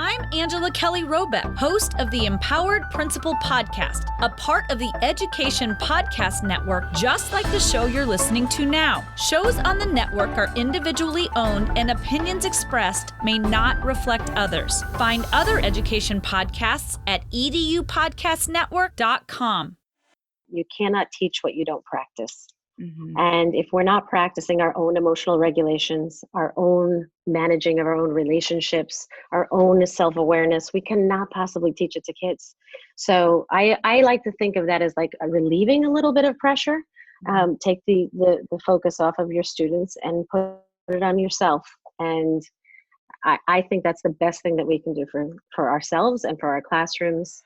I'm Angela Kelly Robeck, host of the Empowered Principal Podcast, a part of the Education Podcast Network, just like the show you're listening to now. Shows on the network are individually owned and opinions expressed may not reflect others. Find other education podcasts at edupodcastnetwork.com. You cannot teach what you don't practice. Mm-hmm. And if we're not practicing our own emotional regulations, our own managing of our own relationships, our own self-awareness, we cannot possibly teach it to kids. So I like to think of that as like relieving a little bit of pressure. Take the focus off of your students and put it on yourself. And I think that's the best thing that we can do for ourselves and for our classrooms.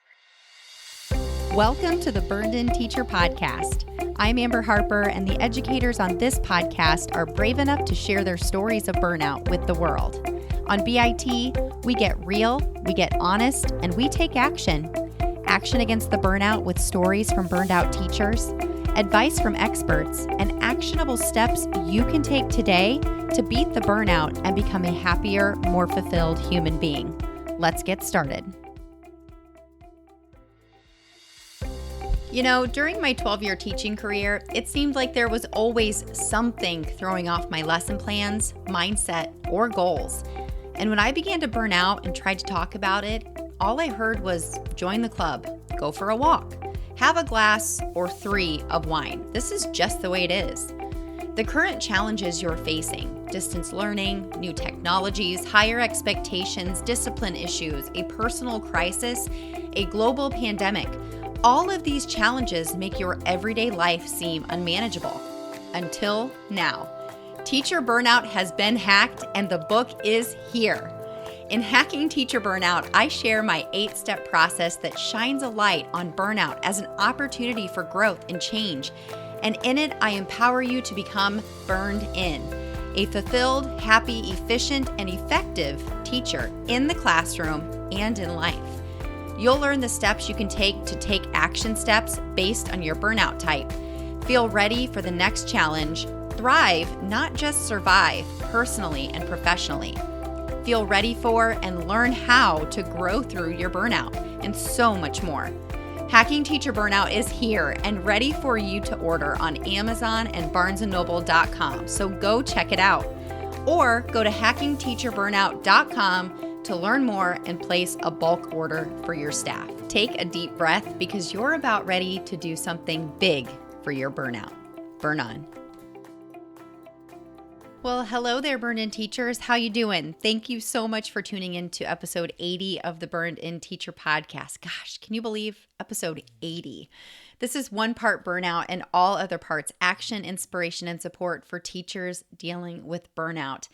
Welcome to the Burned In Teacher Podcast. I'm Amber Harper, and the educators on this podcast are brave enough to share their stories of burnout with the world. On BIT, we get real, we get honest, and we take action. Action against the burnout with stories from burned out teachers, advice from experts, and actionable steps you can take today to beat the burnout and become a happier, more fulfilled human being. Let's get started. You know, during my 12-year teaching career, it seemed like there was always something throwing off my lesson plans, mindset, or goals. And when I began to burn out and tried to talk about it, all I heard was join the club, go for a walk, have a glass or 3 of wine. This is just the way it is. The current challenges you're facing, distance learning, new technologies, higher expectations, discipline issues, a personal crisis, a global pandemic, all of these challenges make your everyday life seem unmanageable. Until now. Teacher burnout has been hacked and the book is here. In Hacking Teacher Burnout, I share my 8-step process that shines a light on burnout as an opportunity for growth and change. And in it, I empower you to become burned in, a fulfilled, happy, efficient, and effective teacher in the classroom and in life. You'll learn the steps you can take action steps based on your burnout type. Feel ready for the next challenge. Thrive, not just survive, personally and professionally. Feel ready for and learn how to grow through your burnout, and so much more. Hacking Teacher Burnout is here and ready for you to order on Amazon and barnesandnoble.com, so go check it out. Or go to hackingteacherburnout.com to learn more and place a bulk order for your staff. Take a deep breath because you're about ready to do something big for your burnout. Burn on. Well, hello there, Burned In Teachers. How you doing? Thank you so much for tuning in to episode 80 of the Burned In Teacher Podcast. Gosh, can you believe episode 80? This is one part burnout and all other parts action, inspiration, and support for teachers dealing with burnout.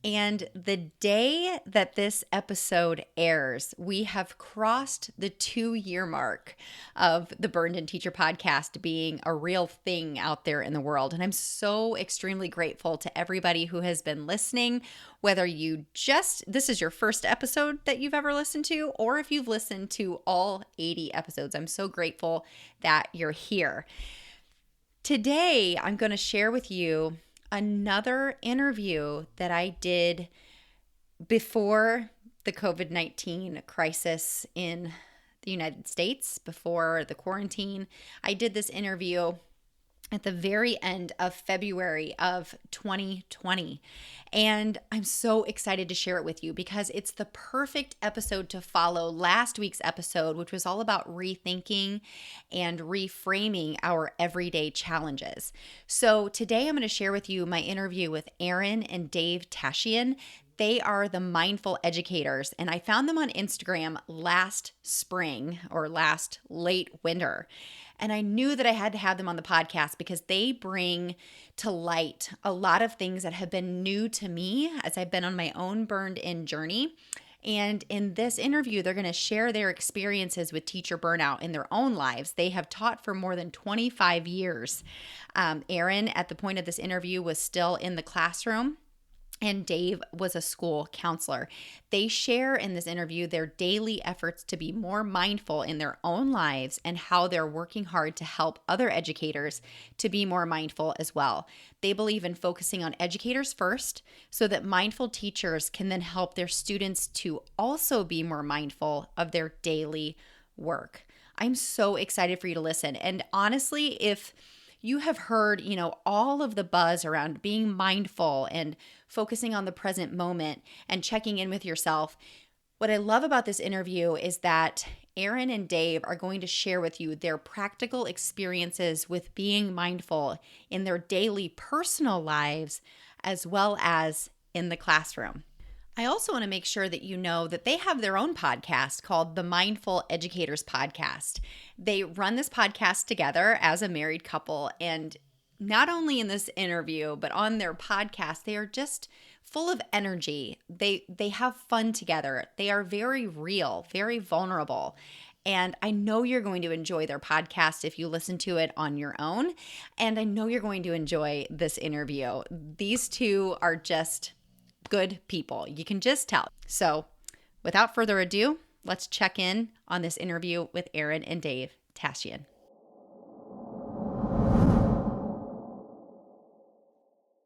And the day that this episode airs, we have crossed the 2-year mark of the Burned In Teacher Podcast being a real thing out there in the world. And I'm so extremely grateful to everybody who has been listening, whether this is your first episode that you've ever listened to, or if you've listened to all 80 episodes. I'm so grateful that you're here. Today, I'm going to share with you another interview that I did before the COVID-19 crisis in the United States, before the quarantine. I did this interview at the very end of February of 2020. And I'm so excited to share it with you because it's the perfect episode to follow last week's episode, which was all about rethinking and reframing our everyday challenges. So today I'm going to share with you my interview with Erin and Dave Tashian. They are the Mindful Educators, and I found them on Instagram last spring or last late winter. And I knew that I had to have them on the podcast because they bring to light a lot of things that have been new to me as I've been on my own burned in journey. And in this interview, they're going to share their experiences with teacher burnout in their own lives. They have taught for more than 25 years. Erin, at the point of this interview, was still in the classroom. and Dave was a school counselor. They share in this interview their daily efforts to be more mindful in their own lives and how they're working hard to help other educators to be more mindful as well. They believe in focusing on educators first so that mindful teachers can then help their students to also be more mindful of their daily work. I'm so excited for you to listen. And honestly, if you have heard, all of the buzz around being mindful and focusing on the present moment and checking in with yourself, what I love about this interview is that Erin and Dave are going to share with you their practical experiences with being mindful in their daily personal lives as well as in the classroom. I also want to make sure that you know that they have their own podcast called the Mindful Educators Podcast. They run this podcast together as a married couple, and not only in this interview, but on their podcast, they are just full of energy. They have fun together. They are very real, very vulnerable. And I know you're going to enjoy their podcast if you listen to it on your own. And I know you're going to enjoy this interview. These two are just good people. You can just tell. So without further ado, let's check in on this interview with Erin and Dave Tashian.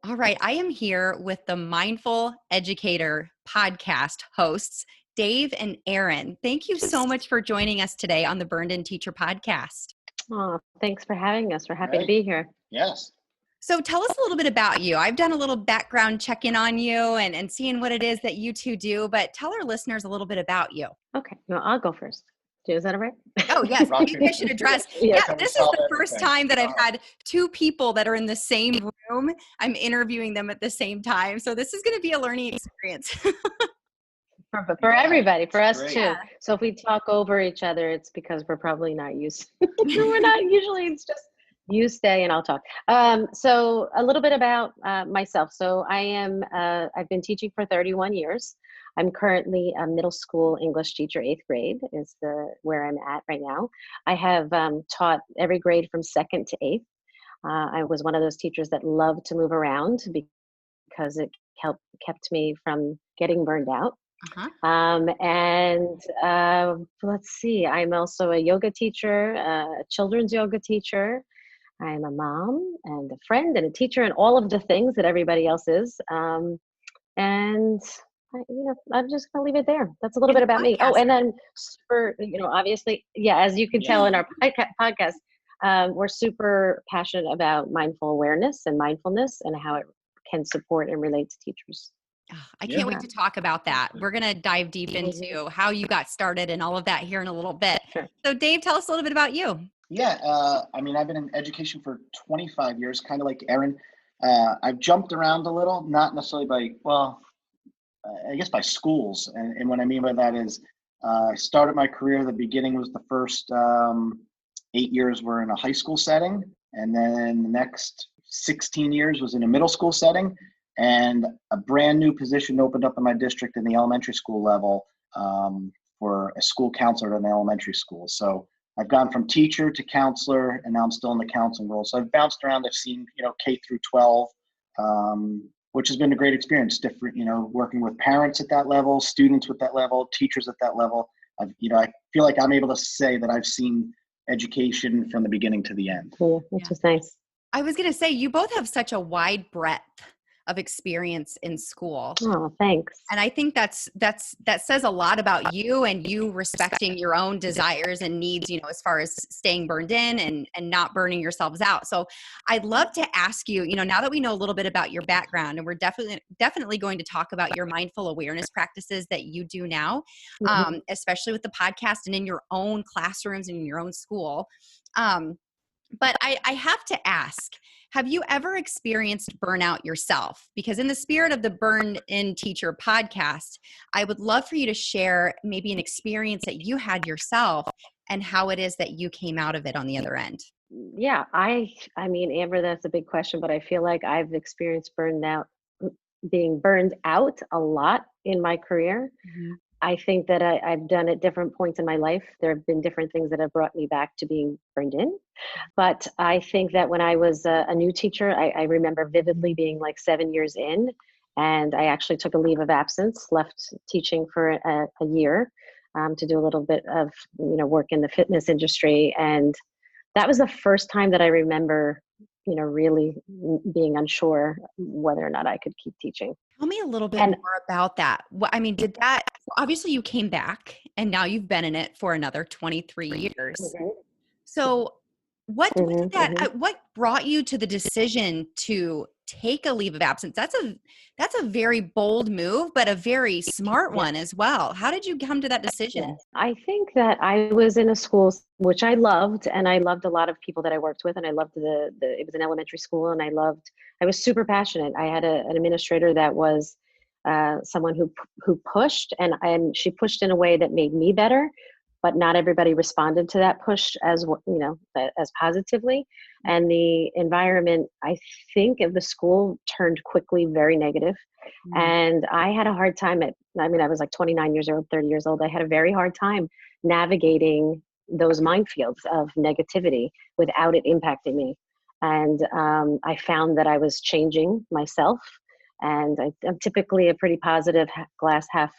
All right, I am here with the Mindful Educator podcast hosts, Dave and Erin. Thank you so much for joining us today on the Burned In Teacher podcast. Oh, thanks for having us. We're happy to be here. Yes. So tell us a little bit about you. I've done a little background check-in on you and seeing what it is that you two do, but tell our listeners a little bit about you. Okay, no, I'll go first. Is that all right? Oh, yes. Maybe I should address. Yeah, this is the first time that I've had two people that are in the same room. I'm interviewing them at the same time. So this is going to be a learning experience. For everybody, for us Great. too. Yeah. So if we talk over each other, it's because we're probably not used. We're not usually. It's just you stay and I'll talk. So a little bit about myself. So I've been teaching for 31 years. I'm currently a middle school English teacher, 8th grade is where I'm at right now. I have taught every grade from 2nd to 8th. I was one of those teachers that loved to move around because it kept me from getting burned out. Let's see, I'm also a yoga teacher, a children's yoga teacher. I'm a mom and a friend and a teacher and all of the things that everybody else is. I'm just gonna leave it there. That's a little bit about me. Oh, and then obviously, as you can tell in our podcast, we're super passionate about mindful awareness and mindfulness and how it can support and relate to teachers. I can't wait to talk about that. We're going to dive deep into how you got started and all of that here in a little bit. Sure. So Dave, tell us a little bit about you. Yeah. I've been in education for 25 years, kind of like Erin. I've jumped around a little, not necessarily I guess by schools. And what I mean by that is I started my career, the beginning was the first 8 years were in a high school setting. And then the next 16 years was in a middle school setting. And a brand new position opened up in my district in the elementary school level for a school counselor at an elementary school. So I've gone from teacher to counselor, and now I'm still in the counseling role. So I've bounced around. I've seen, K through 12, which has been a great experience. Different, working with parents at that level, students with that level, teachers at that level. I feel like I'm able to say that I've seen education from the beginning to the end. Yeah, which is nice. I was going to say, you both have such a wide breadth of experience in school. Oh, thanks. And I think that says a lot about you and you respecting your own desires and needs, as far as staying burned in and not burning yourselves out. So I'd love to ask you, now that we know a little bit about your background, and we're definitely going to talk about your mindful awareness practices that you do now, especially with the podcast and in your own classrooms and in your own school. But I have to ask, have you ever experienced burnout yourself? Because in the spirit of the Burned In Teacher podcast, I would love for you to share maybe an experience that you had yourself and how it is that you came out of it on the other end. Yeah, Amber, that's a big question, but I feel like I've experienced being burned out a lot in my career. Mm-hmm. I think that I've done at different points in my life. There have been different things that have brought me back to being burned in. But I think that when I was a new teacher, I remember vividly being like 7 years in And I actually took a leave of absence, left teaching for a year to do a little bit of, work in the fitness industry. And that was the first time that I remember, really being unsure whether or not I could keep teaching. Tell me a little bit And more about that. Did that, obviously you came back and now you've been in it for another 23 years. Mhm. So what did Mhm, that, mhm. what brought you to the decision to take a leave of absence? That's a very bold move, but a very smart Yeah. one as well. How did you come to that Yes. decision? I think that I was in a school which I loved, and I loved a lot of people that I worked with, and I loved it was an elementary school, and I was super passionate. I had an administrator that was someone who pushed, and she pushed in a way that made me better, but not everybody responded to that push as positively. And the environment, I think, of the school turned quickly very negative. Mm. And I had a hard time I was like 29 years old, 30 years old. I had a very hard time navigating those minefields of negativity without it impacting me. And I found that I was changing myself. And I'm typically a pretty positive glass half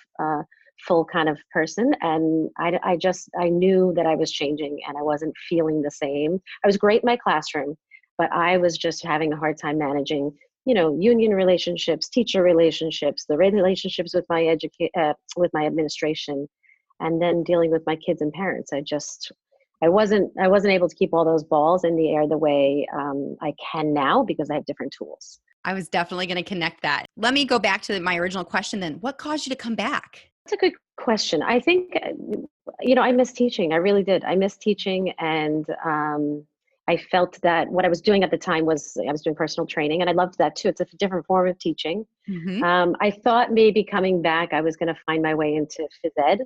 full kind of person. And I knew that I was changing and I wasn't feeling the same. I was great in my classroom, but I was just having a hard time managing union relationships, teacher relationships, the relationships with with my administration, and then dealing with my kids and parents. I wasn't able to keep all those balls in the air the way I can now because I have different tools. I was definitely going to connect that. Let me go back to my original question then. What caused you to come back? That's a good question. I think, I miss teaching. I really did. I miss teaching. And I felt that what I was doing at the time was I was doing personal training, and I loved that too. It's a different form of teaching. Mm-hmm. I thought maybe coming back, I was going to find my way into phys ed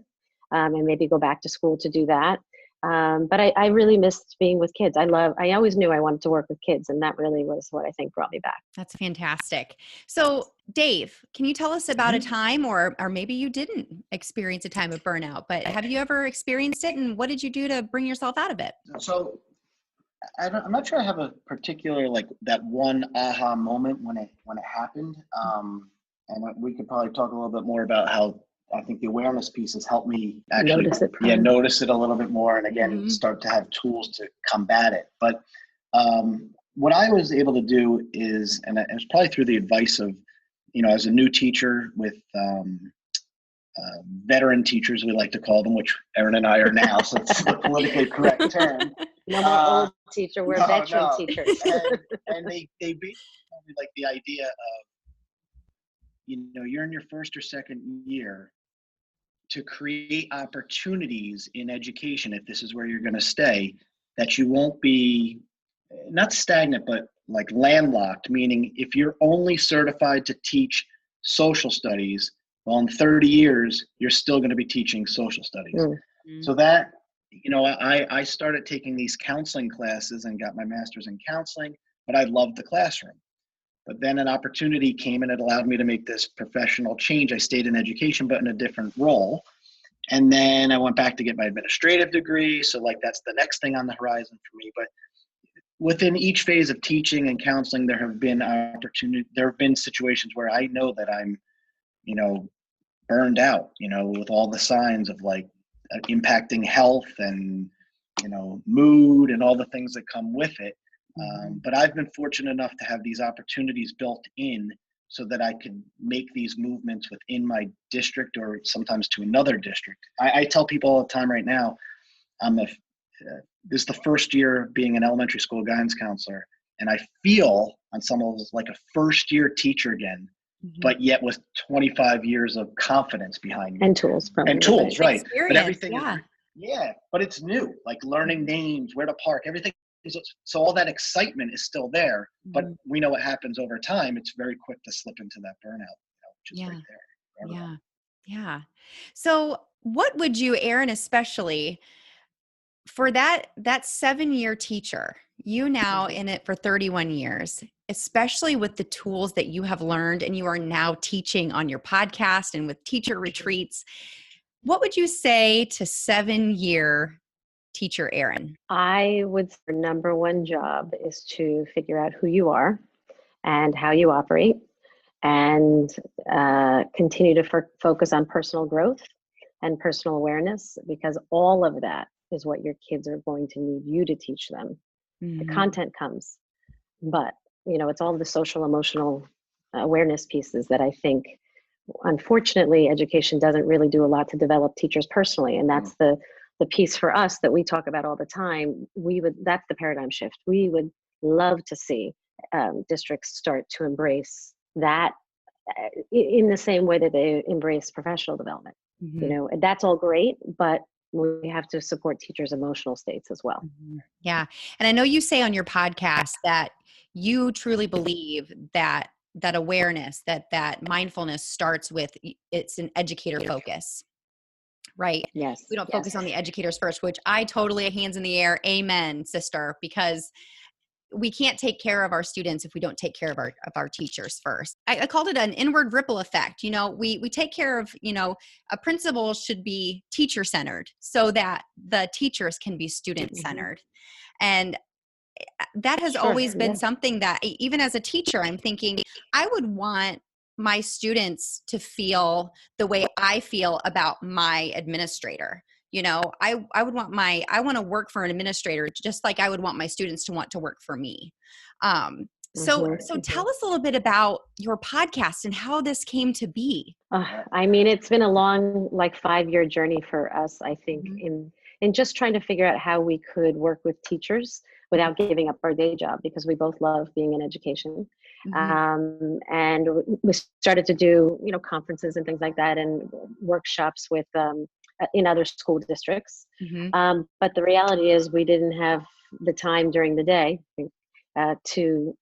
and maybe go back to school to do that. But I really missed being with kids. I always knew I wanted to work with kids, and that really was what I think brought me back. That's fantastic. So Dave, can you tell us about a time or maybe you didn't experience a time of burnout, but have you ever experienced it, and what did you do to bring yourself out of it? So I'm not sure I have a particular that one aha moment when it happened. And we could probably talk a little bit more about how I think the awareness piece has helped me actually notice it a little bit more, and again start to have tools to combat it. But what I was able to do is, and it was probably through the advice of, as a new teacher with veteran teachers, we like to call them, which Erin and I are now, so it's the politically correct term. No more old teacher, we're veteran teachers. And they basically told me the idea of, you're in your first or second year to create opportunities in education, if this is where you're going to stay, that you won't be not stagnant, but landlocked, meaning if you're only certified to teach social studies, well, in 30 years, you're still going to be teaching social studies. Mm-hmm. So that, I started taking these counseling classes and got my master's in counseling, but I loved the classroom. But then an opportunity came and it allowed me to make this professional change. I stayed in education, but in a different role. And then I went back to get my administrative degree. So that's the next thing on the horizon for me. But within each phase of teaching and counseling, there have been situations where I know that I'm, burned out, with all the signs of impacting health and, mood and all the things that come with it. But I've been fortunate enough to have these opportunities built in so that I can make these movements within my district or sometimes to another district. I tell people all the time right now, this is the first year of being an elementary school guidance counselor, and I feel on some levels like a first year teacher again, but yet with 25 years of confidence behind me. And tools. Right. Experience, but everything but it's new, learning names, where to park, everything. So all that excitement is still there, but we know what happens over time. It's very quick to slip into that burnout, which is right there. Yeah. So what would you, Erin, especially for that 7-year teacher, you now in it for 31 years, especially with the tools that you have learned and you are now teaching on your podcast and with teacher retreats, what would you say to 7-year teacher Erin? I would say your number one job is to figure out who you are and how you operate, and continue to focus on personal growth and personal awareness, because all of that is what your kids are going to need you to teach them. The content comes, but it's all the social emotional awareness pieces that I think, unfortunately, education doesn't really do a lot to develop teachers personally. And that's the piece for us that we talk about all the time. That's the paradigm shift. We would love to see districts start to embrace that in the same way that they embrace professional development. That's all great, but we have to support teachers' emotional states as well. Yeah. And I know you say on your podcast that you truly believe that awareness, that mindfulness starts with, it's an educator focus, right? Yes. We don't focus on the educators first, which I totally, hands in the air, amen, sister, because we can't take care of our students if we don't take care of our teachers first. I called it an inward ripple effect. We take care of, a principal should be teacher centered so that the teachers can be student centered. And that has always been something that, even as a teacher, I'm thinking I would want my students to feel the way I feel about my administrator. I want to work for an administrator just like I would want my students to want to work for me. So tell us a little bit about your podcast and how this came to be. It's been a long, 5-year journey for us, I think, in just trying to figure out how we could work with teachers without giving up our day job, because we both love being in education. And we started to do, conferences and things like that, and workshops with in other school districts. But the reality is we didn't have the time during the day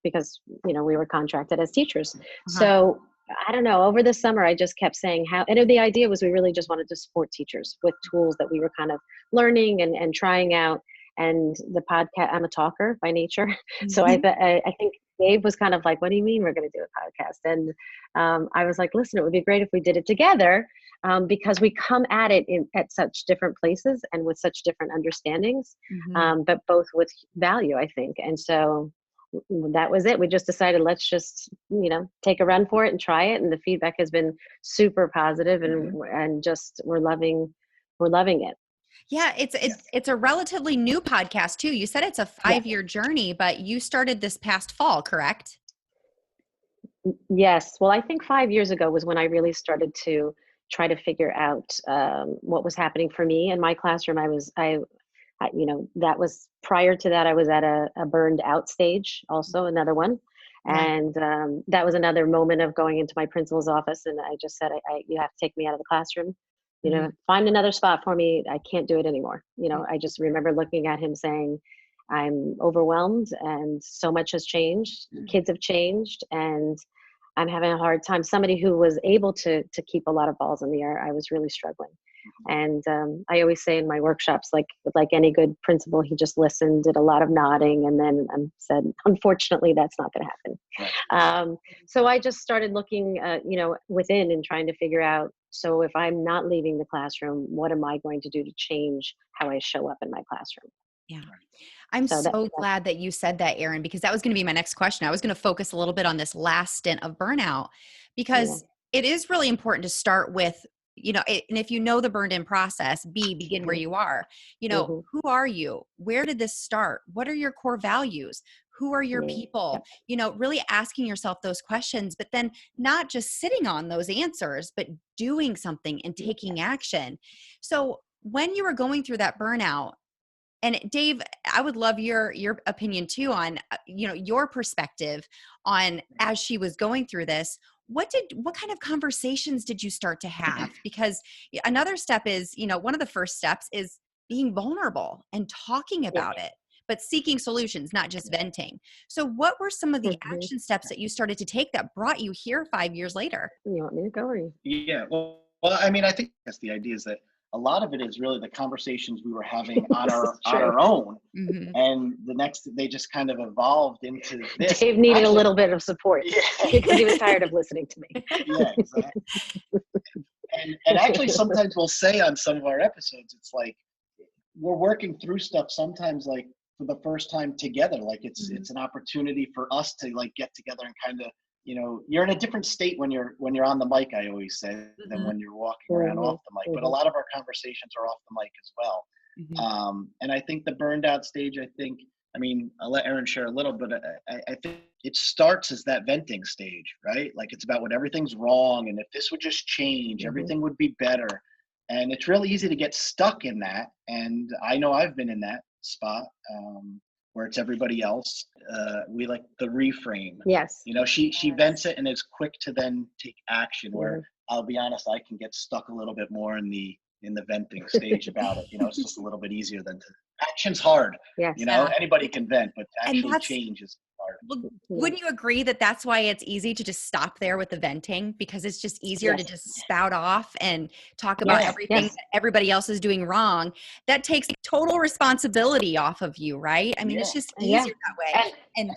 because we were contracted as teachers. So I don't know, over the summer I just kept saying and the idea was we really just wanted to support teachers with tools that we were kind of learning and trying out. And the podcast, I'm a talker by nature. So I think Dave was kind of like, what do you mean we're going to do a podcast? And I was like, listen, it would be great if we did it together, because we come at it at such different places and with such different understandings, but both with value, I think. And so that was it. We just decided, let's just, take a run for it and try it. And the feedback has been super positive, and just, we're loving it. Yeah, it's a relatively new podcast too. You said it's a 5-year journey, but you started this past fall, correct? Yes. Well, I think 5 years ago was when I really started to try to figure out what was happening for me in my classroom. That was prior to that. I was at a burned out stage, also another one. And that was another moment of going into my principal's office. And I just said, you have to take me out of the classroom. Find another spot for me. I can't do it anymore. I just remember looking at him saying, I'm overwhelmed and so much has changed. Kids have changed and I'm having a hard time. Somebody who was able to keep a lot of balls in the air, I was really struggling. And I always say in my workshops, like any good principal, he just listened, did a lot of nodding, and then said, unfortunately, that's not going to happen. So I just started looking, within and trying to figure out, so if I'm not leaving the classroom, what am I going to do to change how I show up in my classroom? Yeah. I'm so glad that you said that, Erin, because that was going to be my next question. I was going to focus a little bit on this last stint of burnout, because it is really important to start with, and if you know the burned in process, begin where you are. Who are you? Where did this start? What are your core values? Who are your people? Really asking yourself those questions, but then not just sitting on those answers, but doing something and taking action. So when you were going through that burnout, and Dave, I would love your opinion too on, your perspective on, as she was going through this, what kind of conversations did you start to have? Because another step is, one of the first steps is being vulnerable and talking about it, but seeking solutions, not just venting. So what were some of the action steps that you started to take that brought you here 5 years later? You want me to go? Or Yeah. Well, I think that's the idea, is that a lot of it is really the conversations we were having on our own. And the next, they just kind of evolved into this. Dave needed a little bit of support because he was tired of listening to me. Yeah, exactly. And actually, sometimes we'll say on some of our episodes, it's like we're working through stuff sometimes like for the first time together. Like it's an opportunity for us to like get together and kind of you're in a different state when you're on the mic, I always say, than when you're walking around off the mic. But a lot of our conversations are off the mic as well. And I think the burned out stage, I'll let Erin share a little, but I think it starts as that venting stage, right? Like it's about when everything's wrong, and if this would just change, everything would be better. And it's really easy to get stuck in that. And I know I've been in that spot where it's everybody else. We like the reframe. Yes. She vents it and is quick to then take action, where I'll be honest, I can get stuck a little bit more in the venting stage about it. It's just a little bit easier than action's hard. Yes. Anybody can vent, but actually change is hard. Well, wouldn't you agree that that's why it's easy to just stop there with the venting, because it's just easier to just spout off and talk about everything that everybody else is doing wrong? That takes total responsibility off of you, right? I mean, it's just easier that way. And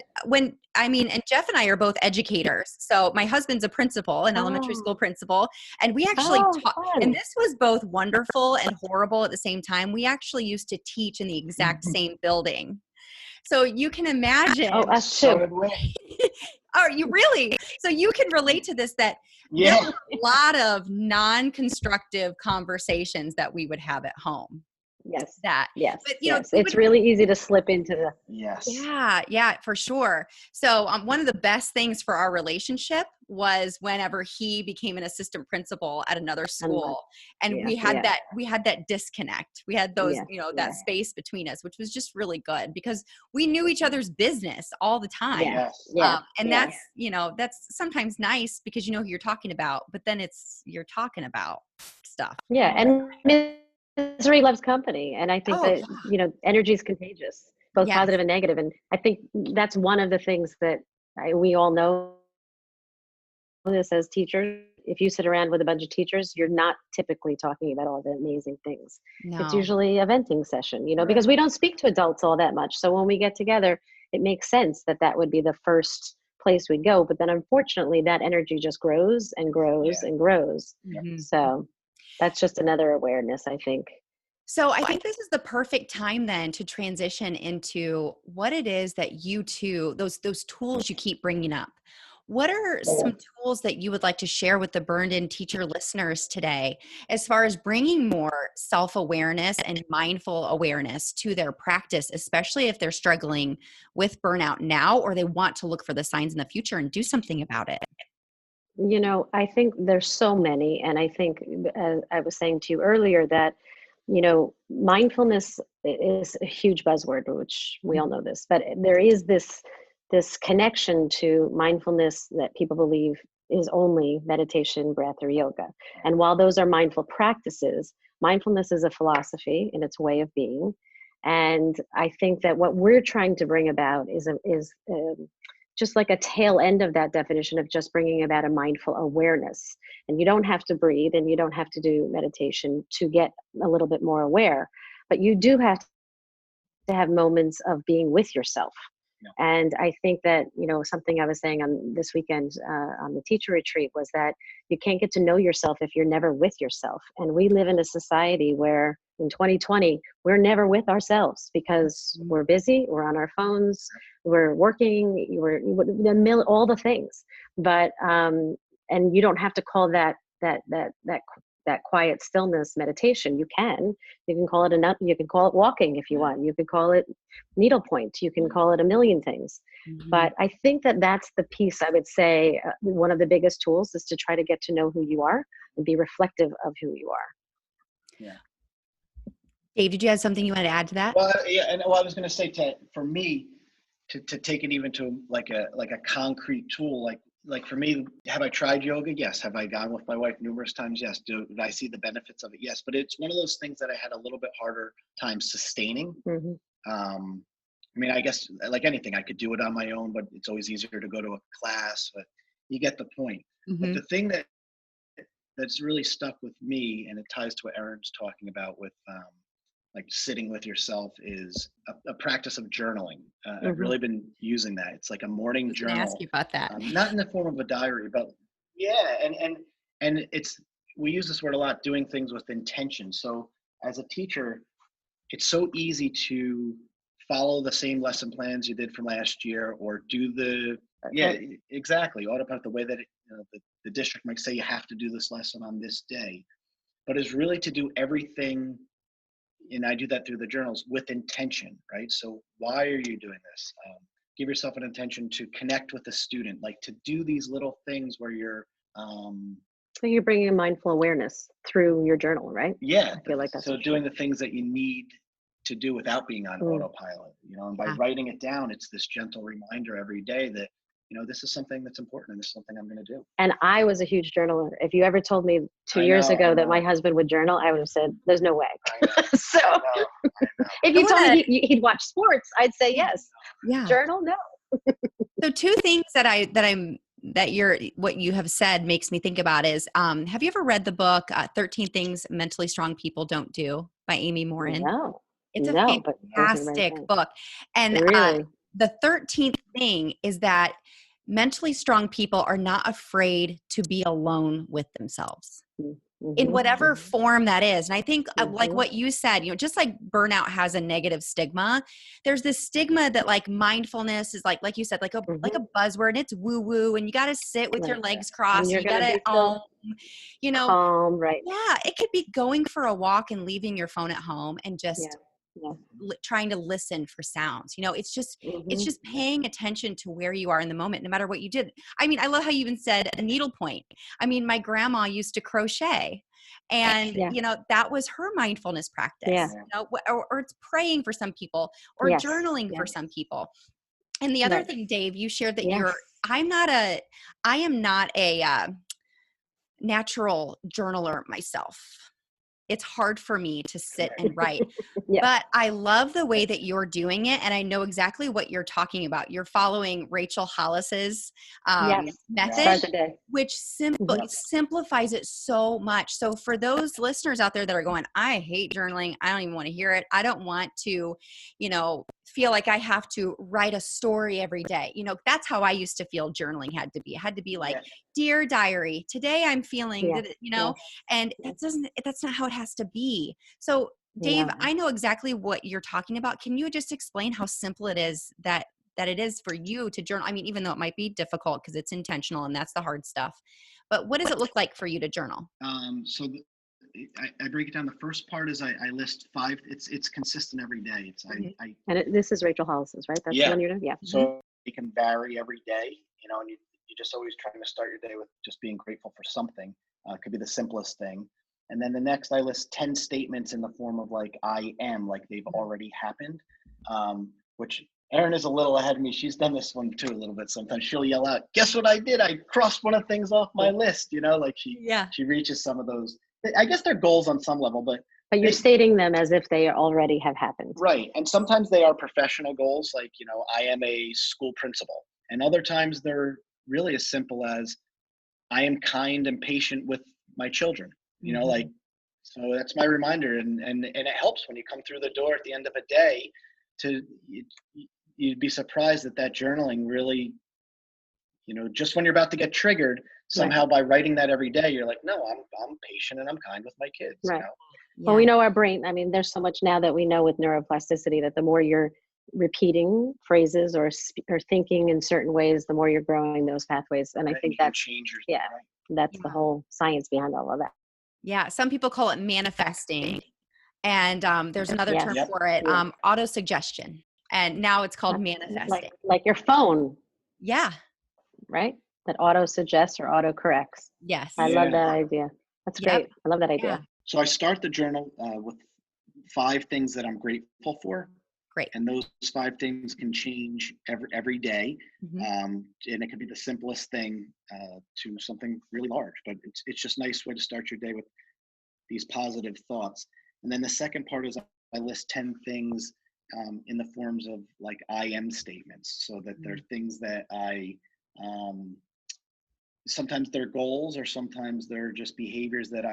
Jeff and I are both educators. So my husband's a principal, an elementary school principal, and we actually taught, and this was both wonderful and horrible at the same time. We actually used to teach in the exact same building. So you can imagine. Oh, us too. Oh, you really? So you can relate to this, that there were a lot of non-constructive conversations that we would have at home. Yes. But, it's really easy to slip into the. Yes. Yeah, for sure. So one of the best things for our relationship was whenever he became an assistant principal at another school, and we had that disconnect. We had those, that space between us, which was just really good because we knew each other's business all the time. That's sometimes nice because you know who you're talking about, but then you're talking about stuff. Yeah, and misery loves company, and I think that energy is contagious, both positive and negative. And I think that's one of the things that we all know this as teachers. If you sit around with a bunch of teachers, you're not typically talking about all the amazing things. No. It's usually a venting session, because we don't speak to adults all that much. So when we get together, it makes sense that would be the first place we'd go. But then unfortunately, that energy just grows and grows and grows. Mm-hmm. So that's just another awareness, I think. So I think this is the perfect time then to transition into what it is that you two, those tools you keep bringing up. What are some tools that you would like to share with the Burned In Teacher listeners today as far as bringing more self-awareness and mindful awareness to their practice, especially if they're struggling with burnout now or they want to look for the signs in the future and do something about it? I think there's so many. And I think, as I was saying to you earlier, that, mindfulness is a huge buzzword, which we all know this, but there is this connection to mindfulness that people believe is only meditation, breath, or yoga. And while those are mindful practices, mindfulness is a philosophy in its way of being. And I think that what we're trying to bring about is just like a tail end of that definition of just bringing about a mindful awareness. And you don't have to breathe and you don't have to do meditation to get a little bit more aware, but you do have to have moments of being with yourself. Yeah. And I think that, something I was saying on this weekend on the teacher retreat was that you can't get to know yourself if you're never with yourself. And we live in a society where in 2020, we're never with ourselves because we're busy, we're on our phones, we're working, we're all the things. But, and you don't have to call that quiet stillness meditation. You can call it you can call it walking if you want. You could call it needlepoint. You can call it a million things. Mm-hmm. But I think that that's the piece I would say one of the biggest tools is to try to get to know who you are and be reflective of who you are. Yeah. Dave, did you have something you want to add to that? Well, yeah, and I was going to say for me to take it even to like a concrete tool, like for me, have I tried yoga? Yes. Have I gone with my wife numerous times? Yes. Did I see the benefits of it? Yes. But it's one of those things that I had a little bit harder time sustaining. Mm-hmm. I guess like anything, I could do it on my own, but it's always easier to go to a class. But you get the point. Mm-hmm. But the thing that's really stuck with me, and it ties to what Erin's talking about with like sitting with yourself, is a practice of journaling. Mm-hmm. I've really been using that. It's like a morning journal. I ask you about that. Not in the form of a diary, but and we use this word a lot, doing things with intention. So as a teacher, it's so easy to follow the same lesson plans you did from last year, or do the Yeah, exactly. Autopilot, the way that the district might say you have to do this lesson on this day, but is really to do everything. And I do that through the journals with intention, right? So why are you doing this? Give yourself an intention to connect with the student, like to do these little things where you're, So you're bringing mindful awareness through your journal, right? yeah. I feel like that's So what doing the things that you need to do without being on autopilot, and by writing it down, it's this gentle reminder every day that, this is something that's important and this is something I'm going to do. And I was a huge journaler. If you ever told me 2 I years know, ago I that my know. husband would journal, I would have said, there's no way. I know, So I know. if you I told wanna- me he'd watch sports, I'd say yes. Yeah. Journal, no. So two things what you have said makes me think about is, have you ever read the book 13 Things Mentally Strong People Don't Do by Amy Morin? No. It's a No, but fantastic book. And really, the 13th thing is that mentally strong people are not afraid to be alone with themselves. In whatever form that is. And I think like what you said, just like burnout has a negative stigma, there's this stigma that like mindfulness is like you said, like a buzzword, and it's woo woo, and you got to sit with your legs crossed. you're You got gonna to be so calm, right? yeah, it could be going for a walk and leaving your phone at home and just Yeah. trying to listen for sounds. It's just paying attention to where you are in the moment, no matter what you did. I mean, I love how you even said a needlepoint. I mean, my grandma used to crochet, and that was her mindfulness practice. Or it's praying for some people, or journaling for some people. And the other thing, Dave, you shared that I am not a natural journaler myself. It's hard for me to sit and write, but I love the way that you're doing it. And I know exactly what you're talking about. You're following Rachel Hollis's method, which simplifies it so much. So for those listeners out there that are going, I hate journaling, I don't even want to hear it, I don't want to, feel like I have to write a story every day. That's how I used to feel journaling had to be. It had to be like, dear diary, today I'm feeling, and that's not how it has to be. So Dave, I know exactly what you're talking about. Can you just explain how simple it is that it is for you to journal? I mean, even though it might be difficult because it's intentional and that's the hard stuff, but what does it look like for you to journal? I break it down. The first part is I list 5. It's consistent every day. It's this is Rachel Hollis's, right? That's the one you're doing. Yeah. So it can vary every day, and you just always trying to start your day with just being grateful for something. It could be the simplest thing. And then the next, I list 10 statements in the form of like I am, like they've already happened. Which Erin is a little ahead of me. She's done this one too a little bit. Sometimes she'll yell out, "Guess what I did? I crossed one of the things off my list." Like she reaches some of those. I guess they're goals on some level, but you're stating them as if they already have happened. Right. And sometimes they are professional goals, like, I am a school principal. And other times they're really as simple as I am kind and patient with my children, so that's my reminder. And it helps when you come through the door at the end of a day you'd be surprised that journaling really, just when you're about to get triggered, somehow by writing that every day, you're like, no, I'm patient and I'm kind with my kids. Right. Well, we know our brain. I mean, there's so much now that we know with neuroplasticity that the more you're repeating phrases or thinking in certain ways, the more you're growing those pathways. And I think that's that's the whole science behind all of that. Yeah. Some people call it manifesting. And there's another term for it, auto-suggestion. And now it's called manifesting. Like your phone. Yeah. Right? That auto-suggests or auto-corrects. Yes. I love that idea. That's great. I love that idea. Yeah. So I start the journal with 5 things that I'm grateful for. Great. And those 5 things can change every day. And it could be the simplest thing to something really large, but it's just a nice way to start your day with these positive thoughts. And then the second part is I list 10 things in the forms of like I am statements, so that they're things that I sometimes they're goals, or sometimes they're just behaviors that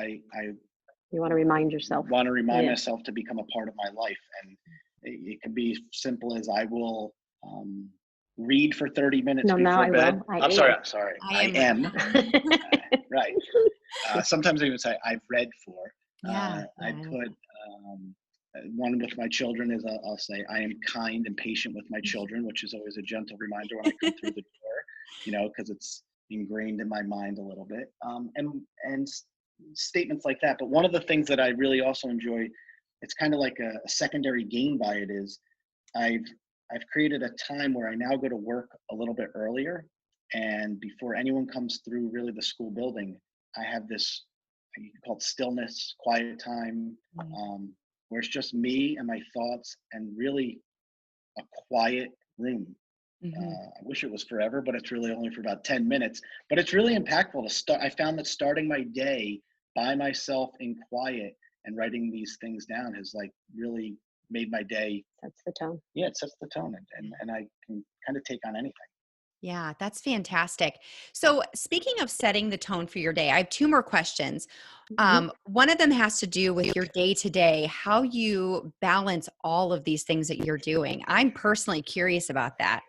you want to remind yourself. Want to remind myself to become a part of my life. And it could be simple as I will read for 30 minutes before bed. I'm sorry. I am. Right. Sometimes I even say I've read for. I put one with my children is I'll say I am kind and patient with my children, which is always a gentle reminder when I come through the door. because it's ingrained in my mind a little bit. Statements like that. But one of the things that I really also enjoy, it's kind of like a secondary gain by it, is I've created a time where I now go to work a little bit earlier, and before anyone comes through really the school building, I have this, you can call it stillness, quiet time, where it's just me and my thoughts and really a quiet room. I wish it was forever, but it's really only for about 10 minutes. But it's really impactful to start. I found that starting my day by myself in quiet and writing these things down has like really made my day. Sets the tone. Yeah, it sets the tone, and I can kind of take on anything. Yeah, that's fantastic. So, speaking of setting the tone for your day, I have two more questions. One of them has to do with your day to day, how you balance all of these things that you're doing. I'm personally curious about that.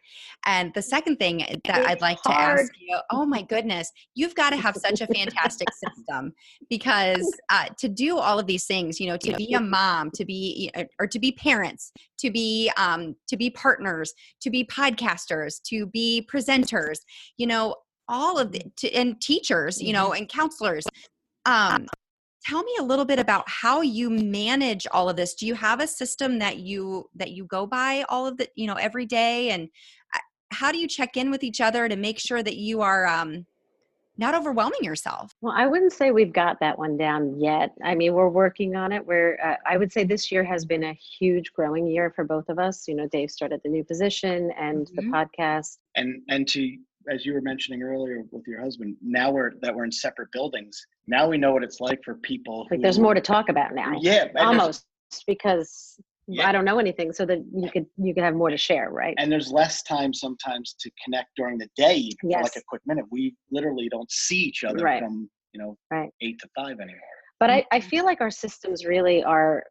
And the second thing that I'd like to ask you, oh my goodness, you've got to have such a fantastic system, because to do all of these things, to be a mom, to be parents, to be partners, to be podcasters, to be presenters, all of and teachers, and counselors. Tell me a little bit about how you manage all of this. Do you have a system that you go by all of the, every day? And how do you check in with each other to make sure that you are not overwhelming yourself? Well, I wouldn't say we've got that one down yet. I mean, we're working on it. I would say this year has been a huge growing year for both of us. Dave started the new position and the podcast. And to, as you were mentioning earlier with your husband, now we're in separate buildings. Now we know what it's like for people. Like there's more to talk about now. Yeah. Almost, because I don't know anything, so that you could have more to share, right? And there's less time sometimes to connect during the day, even for like a quick minute. We literally don't see each other from 8 to 5 anymore. But I feel like our systems really are.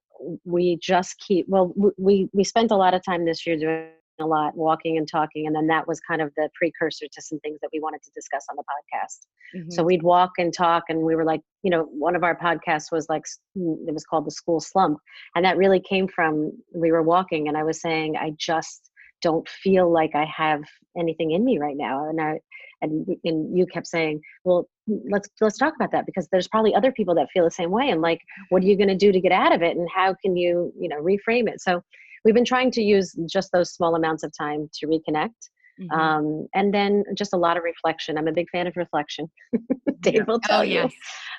We just keep. Well, we spent a lot of time this year doing a lot, walking and talking, and then that was kind of the precursor to some things that we wanted to discuss on the podcast. So we'd walk and talk, and we were like, one of our podcasts was like, it was called the School Slump, and that really came from, we were walking and I was saying, I just don't feel like I have anything in me right now, and you kept saying, well, let's talk about that, because there's probably other people that feel the same way, and like, what are you going to do to get out of it, and how can you reframe it? So we've been trying to use just those small amounts of time to reconnect. And then just a lot of reflection. I'm a big fan of reflection. Dave will tell you,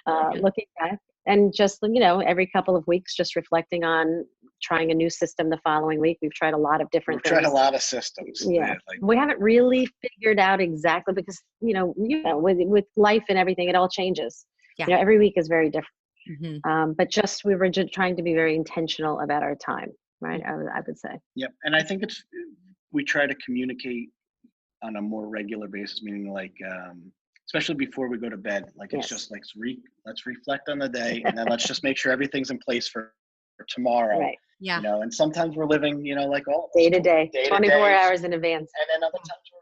looking back, and just, every couple of weeks, just reflecting on trying a new system the following week. We've tried a lot of different things. We've tried a lot of systems. Yeah. We haven't really figured out exactly, because, with life and everything, it all changes. Yeah. Every week is very different. But we were just trying to be very intentional about our time. Right. I would say. Yep. And I think we try to communicate on a more regular basis, meaning like, especially before we go to bed, like it's just like, let's reflect on the day, and then let's just make sure everything's in place for tomorrow. Right. Yeah. And sometimes we're living, like all day to day, 24 hours in advance. And then other times we're,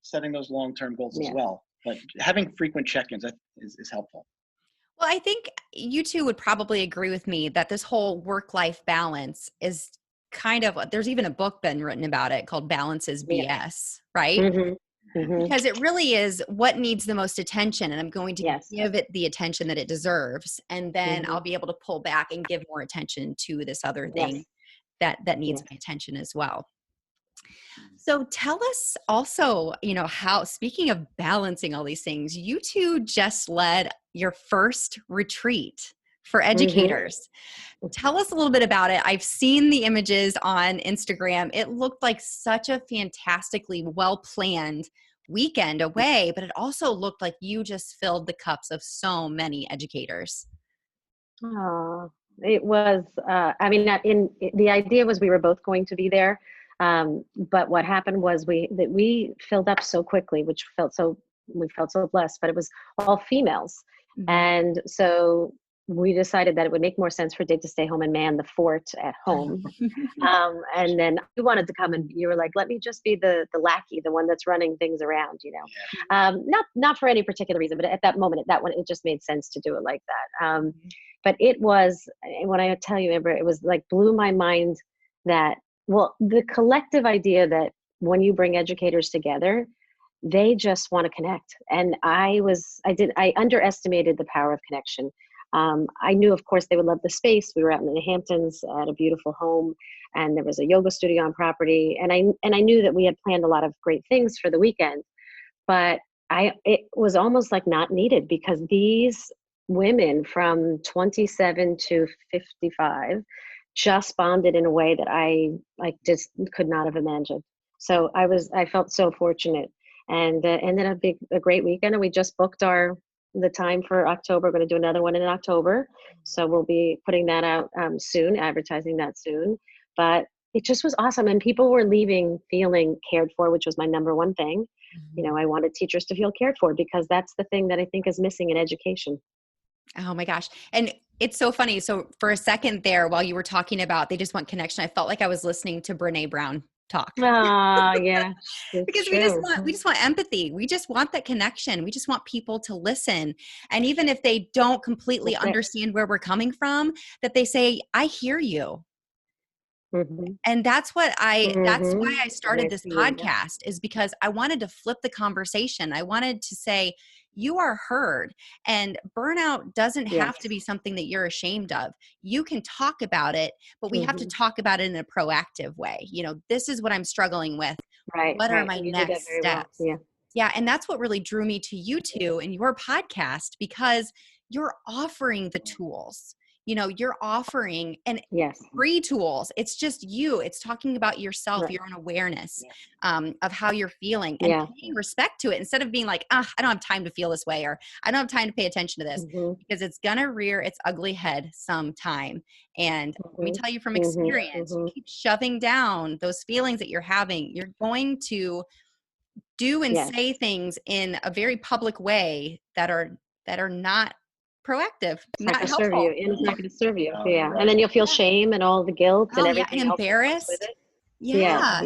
setting those long-term goals as well. But having frequent check-ins is helpful. Well, I think you two would probably agree with me that this whole work-life balance is kind of, there's even a book been written about it called Balance is BS, right? Because it really is what needs the most attention, and I'm going to give it the attention that it deserves, and then I'll be able to pull back and give more attention to this other thing that needs my attention as well. So tell us also, how, speaking of balancing all these things, you two just led your first retreat for educators. Tell us a little bit about it. I've seen the images on Instagram. It looked like such a fantastically well-planned weekend away, but it also looked like you just filled the cups of so many educators. Oh, it was, the idea was we were both going to be there. But what happened was we filled up so quickly, we felt so blessed, but it was all females. And so we decided that it would make more sense for Dave to stay home and man the fort at home. And then you wanted to come, and you were like, let me just be the lackey, the one that's running things around, not for any particular reason, but at that moment, it just made sense to do it like that. But it was, when I tell you, Amber, it was like blew my mind that, well, the collective idea that when you bring educators together, they just want to connect. And I underestimated the power of connection. I knew, of course, they would love the space. We were out in the Hamptons at a beautiful home, and there was a yoga studio on property. And I knew that we had planned a lot of great things for the weekend, but it was almost like not needed, because these women from 27 to 55 just bonded in a way that I just could not have imagined. So I felt so fortunate, and ended up being a great weekend. And we just booked the time for October. We're going to do another one in October. So we'll be putting that out soon, advertising that soon. But it just was awesome. And people were leaving feeling cared for, which was my number one thing. I wanted teachers to feel cared for, because that's the thing that I think is missing in education. Oh my gosh. And it's so funny. So for a second there, while you were talking about they just want connection, I felt like I was listening to Brene Brown talk. Oh, yeah. Because we just want empathy. We just want that connection. We just want people to listen. And even if they don't completely understand where we're coming from, that they say, I hear you. Mm-hmm. And that's why I started this Yeah. podcast, is because I wanted to flip the conversation. I wanted to say, you are heard, and burnout doesn't have to be something that you're ashamed of. You can talk about it, but we have to talk about it in a proactive way. This is what I'm struggling with. Right. What are my You did next that very well. steps? Yeah. Yeah. And that's what really drew me to you two and your podcast, because you're offering the tools. You're offering free tools. It's just you. It's talking about yourself, your own awareness of how you're feeling, and paying respect to it, instead of being like, I don't have time to feel this way, or I don't have time to pay attention to this, because it's going to rear its ugly head sometime. And let me tell you from experience, you keep shoving down those feelings that you're having, you're going to do and say things in a very public way that are not proactive, not helpful. Serve you. And it's not going to serve you. Yeah. And then you'll feel shame and all the guilt and everything and else embarrassed. with it. Yeah.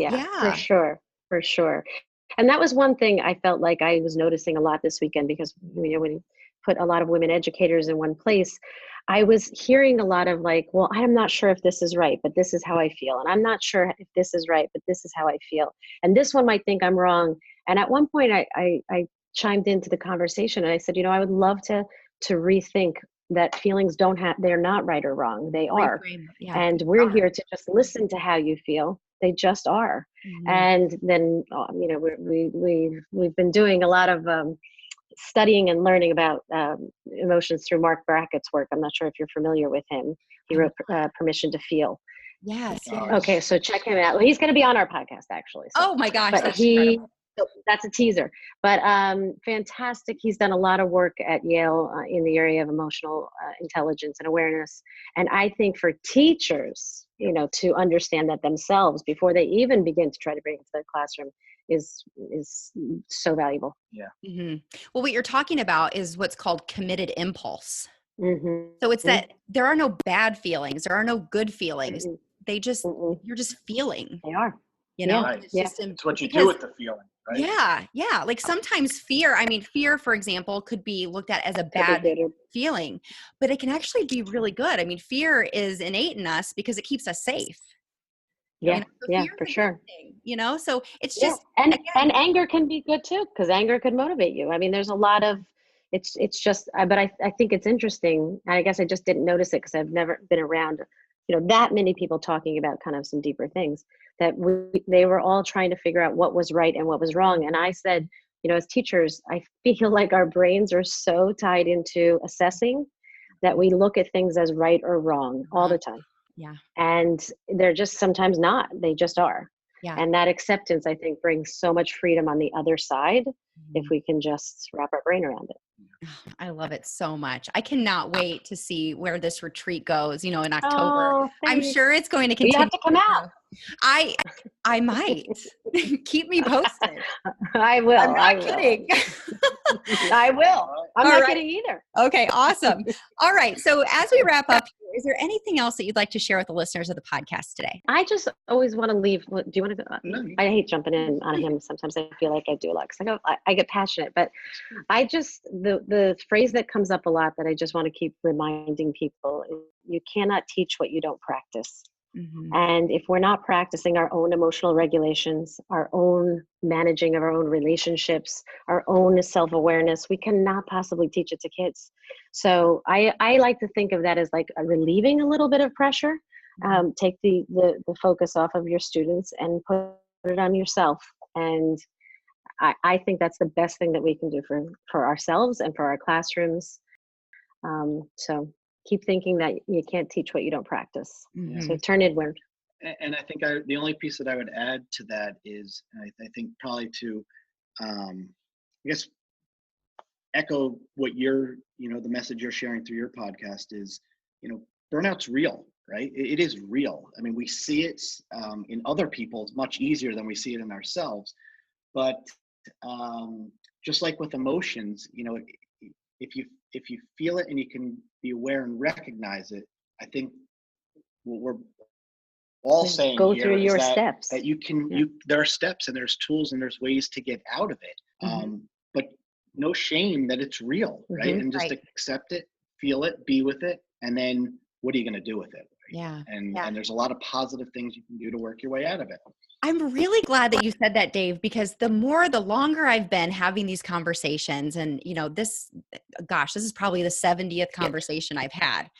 For sure. And that was one thing I felt like I was noticing a lot this weekend, because when you put a lot of women educators in one place, I was hearing a lot of like, well, I'm not sure if this is right, but this is how I feel. And I'm not sure if this is right, but this is how I feel. And this one might think I'm wrong. And at one point I chimed into the conversation, and I said, I would love to rethink that feelings they're not right or wrong. They are. And we're here to just listen to how you feel. They just are. And then, we've been doing a lot of studying and learning about emotions through Mark Brackett's work. I'm not sure if you're familiar with him. He wrote Permission to Feel. Yes. Okay, so check him out. Well, he's going to be on our podcast, actually. So. Oh my gosh, but that's a teaser. But fantastic. He's done a lot of work at Yale in the area of emotional intelligence and awareness. And I think for teachers, to understand that themselves before they even begin to try to bring it to their classroom is so valuable. Yeah. Well, what you're talking about is what's called committed impulse. So it's that there are no bad feelings. There are no good feelings. They just, you're just feeling. They are. It's what you do with the feeling. Right? Yeah. Like sometimes fear, for example, could be looked at as a bad feeling, but it can actually be really good. Fear is innate in us because it keeps us safe. For sure. So it's just, and anger can be good too, because anger could motivate you. There's a lot of, it's just, but I think it's interesting. And I guess I just didn't notice it because I've never been around, that many people talking about kind of some deeper things, that they were all trying to figure out what was right and what was wrong. And I said, as teachers, I feel like our brains are so tied into assessing that we look at things as right or wrong all the time. Yeah. And they're just sometimes not, they just are. Yeah. And that acceptance, I think, brings so much freedom on the other side if we can just wrap our brain around it. I love it so much. I cannot wait to see where this retreat goes, in October. I'm sure it's going to continue. You have to come out. I might. Keep me posted. I will. I'm not kidding. I will. I'm not kidding either. Okay, awesome. All right. So as we wrap up, is there anything else that you'd like to share with the listeners of the podcast today? I just always want to leave. Do you want to go? No. I hate jumping in on him. Sometimes I feel like I do a lot because I get passionate, but I just, the phrase that comes up a lot that I just want to keep reminding people is, you cannot teach what you don't practice. And if we're not practicing our own emotional regulations, our own managing of our own relationships, our own self-awareness, we cannot possibly teach it to kids. So I like to think of that as like relieving a little bit of pressure. Take the focus off of your students and put it on yourself. And I think that's the best thing that we can do for ourselves and for our classrooms. So keep thinking that you can't teach what you don't practice. So turn inward. And I think the only piece that I would add to that is, I think probably to, I guess, echo what the message you're sharing through your podcast is, burnout's real, right? It is real. I mean, we see it in other people much easier than we see it in ourselves. But just like with emotions, if you feel it and you can be aware and recognize it, I think what we're all saying go here through your is steps. that you can, there are steps and there's tools and there's ways to get out of it. But no shame that it's real, right? And just accept it, feel it, be with it, and then what are you going to do with it? Right? And there's a lot of positive things you can do to work your way out of it. I'm really glad that you said that, Dave, because the longer I've been having these conversations, and this is probably the 70th conversation I've had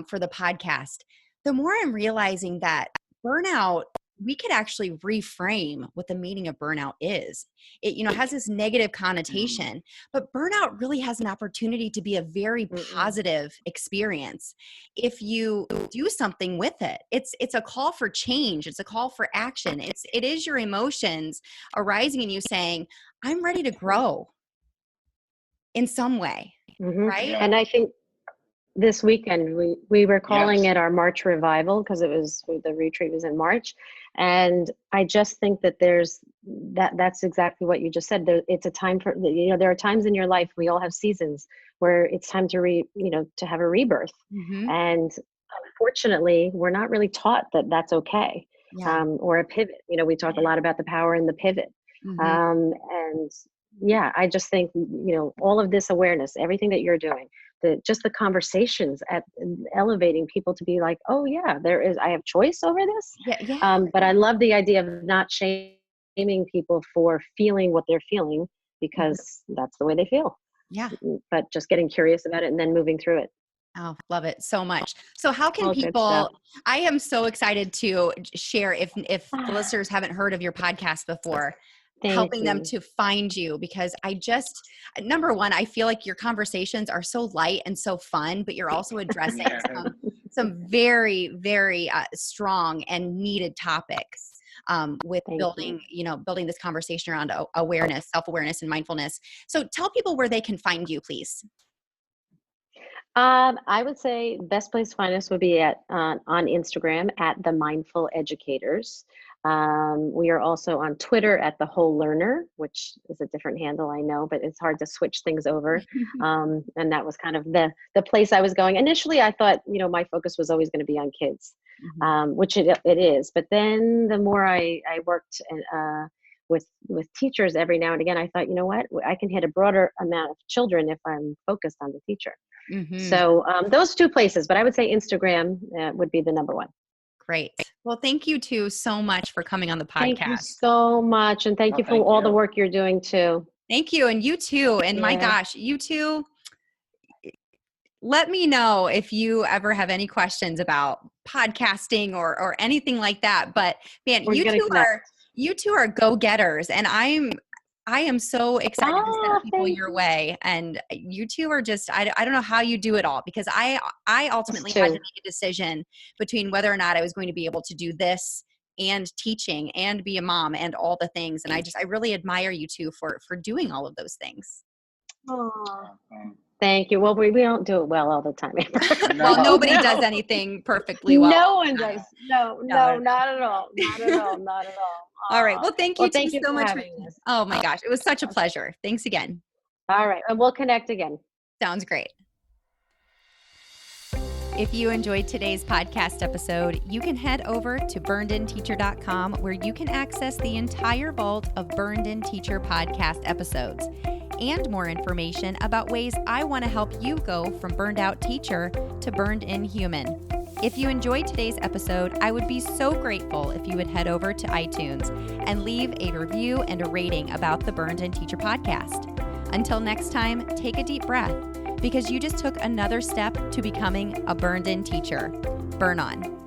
for the podcast, the more I'm realizing that burnout, we could actually reframe what the meaning of burnout is. It, has this negative connotation, but burnout really has an opportunity to be a very positive experience if you do something with it. It's a call for change. It's a call for action. It is your emotions arising in you saying, I'm ready to grow in some way, right? And I think this weekend we were calling it our March revival because the retreat was in March, and I just think that that's exactly what you just said. It's a time for there are times in your life, we all have seasons where it's time to to have a rebirth, and unfortunately we're not really taught that that's okay, or a pivot. We talk a lot about the power in the pivot, and I just think all of this awareness, everything that you're doing, just the conversations at elevating people to be like, oh yeah, I have choice over this. But I love the idea of not shaming people for feeling what they're feeling, because that's the way they feel. But just getting curious about it and then moving through it. Oh, love it so much. So how can people, I am so excited to share if the listeners haven't heard of your podcast before, helping them to find you, because number one, I feel like your conversations are so light and so fun, but you're also addressing some very, very strong and needed topics with building this conversation around awareness, self-awareness, and mindfulness. So tell people where they can find you, please. I would say the best place to find us would be on Instagram at The Mindful Educators. We are also on Twitter at The Whole Learner, which is a different handle, I know, but it's hard to switch things over. And that was kind of the place I was going. Initially, I thought, my focus was always going to be on kids, which it is. But then the more I worked with teachers every now and again, I thought, you know what, I can hit a broader amount of children if I'm focused on the teacher. So those two places, but I would say Instagram would be the number one. Great. Well, thank you too so much for coming on the podcast. Thank you so much. And thank you for all the work you're doing too. Thank you. And you too. And my gosh, you too. Let me know if you ever have any questions about podcasting or anything like that. But man, you two are go-getters, and I am so excited to send people your way. And you two are just, I don't know how you do it all, because I ultimately had to make a decision between whether or not I was going to be able to do this and teaching and be a mom and all the things. And I really admire you two for doing all of those things. Thank you. Well, we don't do it well all the time. Well, nobody does anything perfectly well. No one does. No, not at all. Not at all. Not at all. All right. Well, thank you so much. Oh my gosh. It was such a pleasure. Thanks again. All right. And we'll connect again. Sounds great. If you enjoyed today's podcast episode, you can head over to burnedinteacher.com, where you can access the entire vault of Burned In Teacher podcast episodes and more information about ways I want to help you go from burned out teacher to burned in human. If you enjoyed today's episode, I would be so grateful if you would head over to iTunes and leave a review and a rating about the Burned In Teacher podcast. Until next time, take a deep breath, because you just took another step to becoming a burned in teacher. Burn on.